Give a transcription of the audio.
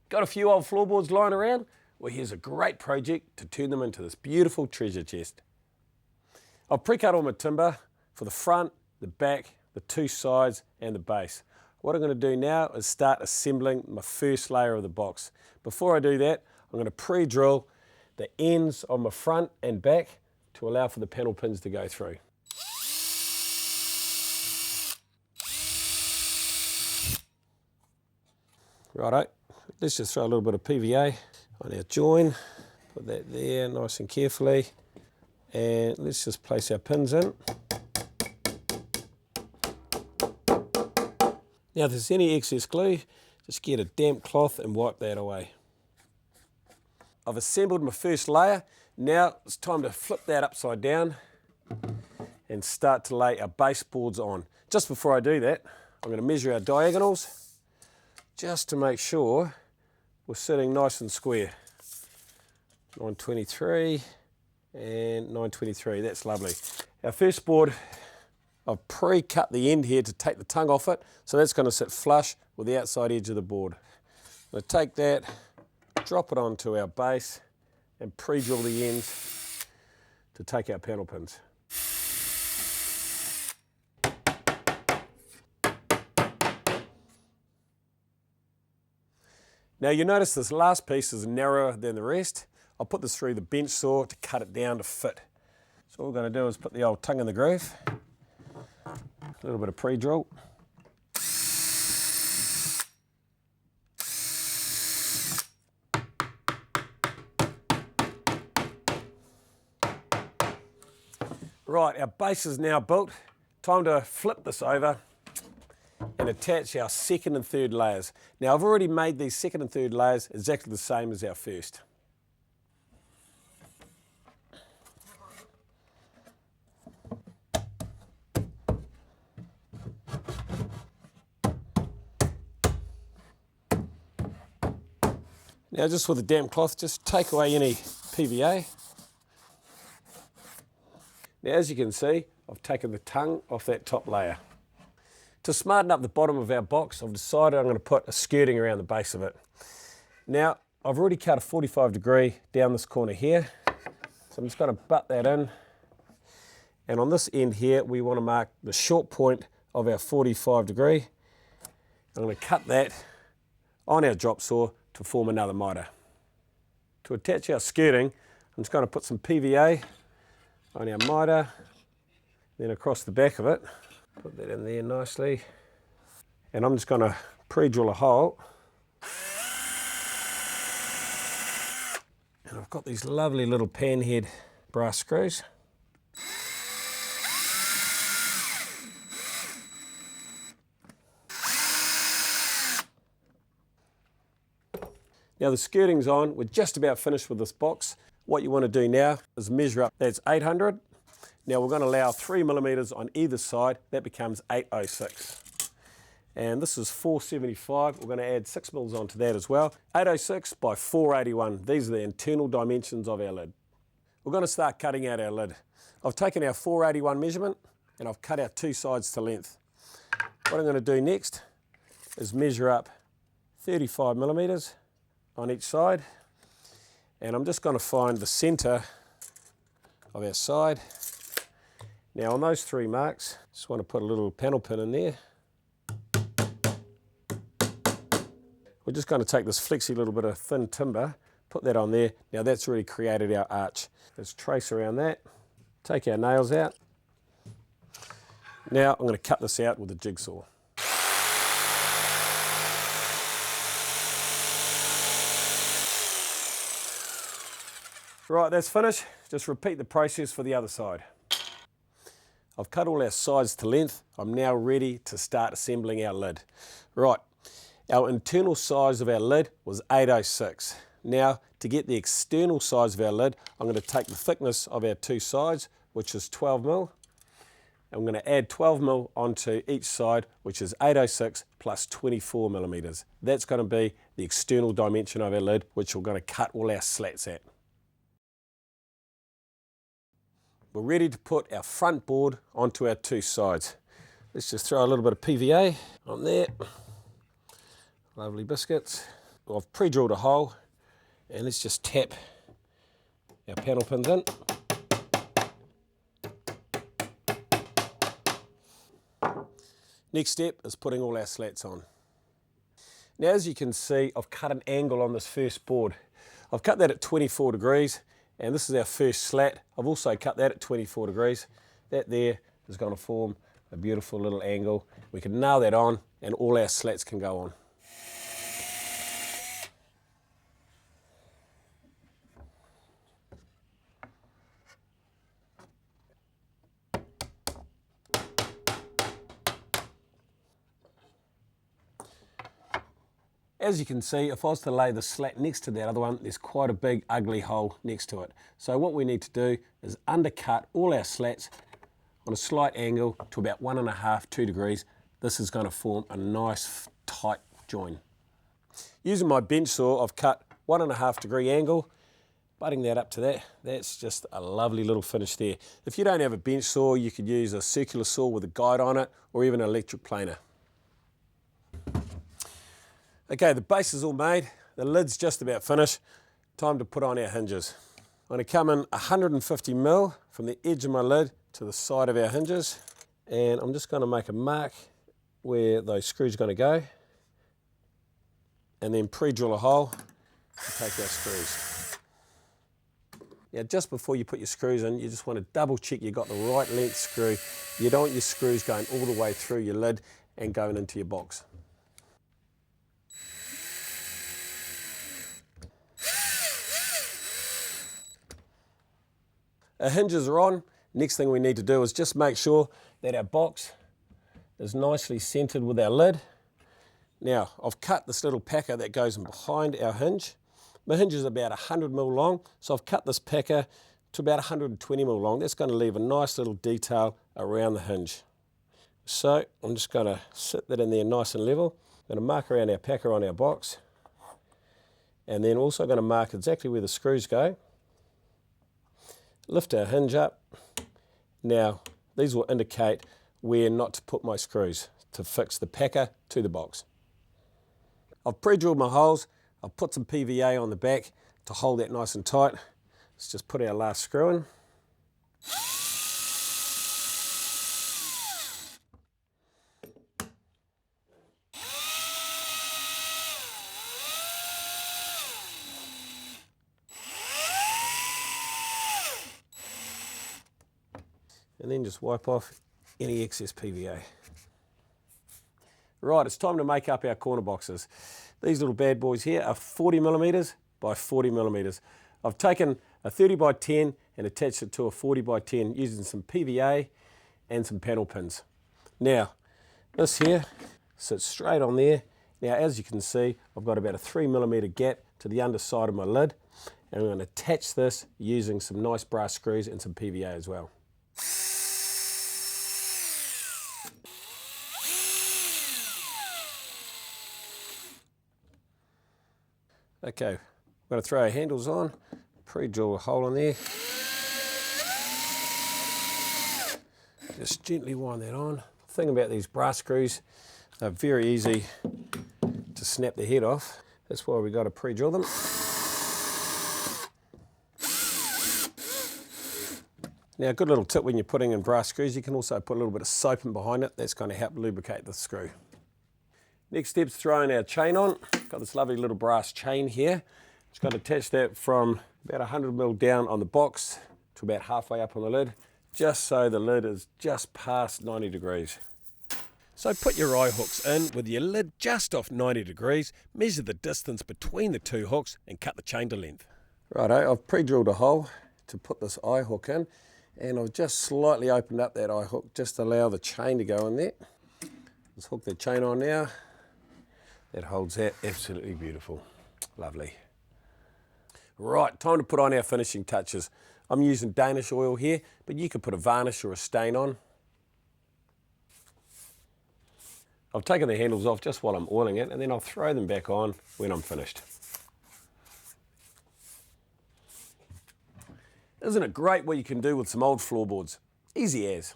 Got a few old floorboards lying around? Well, here's a great project to turn them into this beautiful treasure chest. I've pre-cut all my timber for the front, the back, the two sides and the base. What I'm going to do now is start assembling my first layer of the box. Before I do that, I'm going to pre-drill the ends of my front and back to allow for the panel pins to go through. Righto, let's just throw a little bit of PVA on our join, put that there nice and carefully, and let's just place our pins in. Now if there's any excess glue, just get a damp cloth and wipe that away. I've assembled my first layer. Now it's time to flip that upside down and start to lay our baseboards on. Just before I do that, I'm going to measure our diagonals just to make sure we're sitting nice and square. 923 and 923, that's lovely. Our first board, I've pre-cut the end here to take the tongue off it, so that's going to sit flush with the outside edge of the board. I'm going to take that, drop it onto our base and pre-drill the ends to take our panel pins. Now you notice this last piece is narrower than the rest. I'll put this through the bench saw to cut it down to fit. So all we're going to do is put the old tongue in the groove, a little bit of pre-drill. Right, our base is now built. Time to flip this over and attach our second and third layers. Now I've already made these second and third layers exactly the same as our first. Now just with a damp cloth, just take away any PVA. Now as you can see, I've taken the tongue off that top layer. To smarten up the bottom of our box, I've decided I'm going to put a skirting around the base of it. Now, I've already cut a 45° down this corner here, so I'm just going to butt that in. And on this end here, we want to mark the short point of our 45°. I'm going to cut that on our drop saw to form another mitre. To attach our skirting, I'm just going to put some PVA on our mitre, then across the back of it. Put that in there nicely. And I'm just going to pre-drill a hole. And I've got these lovely little panhead brass screws. Now the skirting's on, we're just about finished with this box. What you want to do now is measure up, that's 800. Now we're going to allow 3mm on either side, that becomes 806. And this is 475, we're going to add 6mm onto that as well. 806 by 481, these are the internal dimensions of our lid. We're going to start cutting out our lid. I've taken our 481 measurement and I've cut our two sides to length. What I'm going to do next is measure up 35mm on each side. And I'm just going to find the centre of our side. Now on those three marks, just want to put a little panel pin in there. We're just going to take this flexy little bit of thin timber, put that on there. Now that's already created our arch. Let's trace around that, take our nails out. Now I'm going to cut this out with a jigsaw. Right, that's finished. Just repeat the process for the other side. I've cut all our sides to length. I'm now ready to start assembling our lid. Right, our internal size of our lid was 806. Now, to get the external size of our lid, I'm going to take the thickness of our two sides, which is 12mm. I'm going to add 12mm onto each side, which is 806 plus 24mm. That's going to be the external dimension of our lid, which we're going to cut all our slats at. We're ready to put our front board onto our two sides. Let's just throw a little bit of PVA on there. Lovely biscuits. I've pre-drilled a hole, and let's just tap our panel pins in. Next step is putting all our slats on. Now, as you can see, I've cut an angle on this first board. I've cut that at 24 degrees, and this is our first slat. I've also cut that at 24 degrees. That there is going to form a beautiful little angle. We can nail that on, and all our slats can go on. As you can see, if I was to lay the slat next to that other one, there's quite a big ugly hole next to it. So what we need to do is undercut all our slats on a slight angle to about 1.5, 2 degrees. This is going to form a nice tight join. Using my bench saw, I've cut 1.5 degree angle, butting that up to that. That's just a lovely little finish there. If you don't have a bench saw, you could use a circular saw with a guide on it, or even an electric planer. Okay, the base is all made, the lid's just about finished. Time to put on our hinges. I'm going to come in 150mm from the edge of my lid to the side of our hinges, and I'm just going to make a mark where those screws are going to go, and then pre-drill a hole to take our screws. Now, just before you put your screws in, you just want to double check you've got the right length screw. You don't want your screws going all the way through your lid and going into your box. Our hinges are on. Next thing we need to do is just make sure that our box is nicely centered with our lid. Now, I've cut this little packer that goes in behind our hinge. My hinge is about 100mm long, so I've cut this packer to about 120mm long. That's going to leave a nice little detail around the hinge. So I'm just going to sit that in there nice and level. I'm going to mark around our packer on our box, and then also going to mark exactly where the screws go. Lift our hinge up. Now, these will indicate where not to put my screws to fix the packer to the box. I've pre-drilled my holes. I've put some PVA on the back to hold that nice and tight. Let's just put our last screw in. And then just wipe off any excess PVA. Right, it's time to make up our corner boxes. These little bad boys here are 40mm by 40mm. I've taken a 30x10 and attached it to a 40x10 using some PVA and some panel pins. Now, this here sits straight on there. Now, as you can see, I've got about a 3mm gap to the underside of my lid, and I'm going to attach this using some nice brass screws and some PVA as well. Okay, I'm going to throw our handles on, pre-drill a hole in there. Just gently wind that on. The thing about these brass screws, they're very easy to snap the head off. That's why we've got to pre-drill them. Now, a good little tip when you're putting in brass screws, you can also put a little bit of soap in behind it. That's going to help lubricate the screw. Next step's throwing our chain on. Got this lovely little brass chain here. Just got to attach that from about 100mm down on the box to about halfway up on the lid, just so the lid is just past 90 degrees. So put your eye hooks in with your lid just off 90 degrees, measure the distance between the two hooks and cut the chain to length. Righto, I've pre-drilled a hole to put this eye hook in, and I've just slightly opened up that eye hook just to allow the chain to go in there. Let's hook the chain on now. That holds that absolutely beautiful. Lovely. Right, time to put on our finishing touches. I'm using Danish oil here, but you could put a varnish or a stain on. I've taken the handles off just while I'm oiling it, and then I'll throw them back on when I'm finished. Isn't it great what you can do with some old floorboards? Easy as.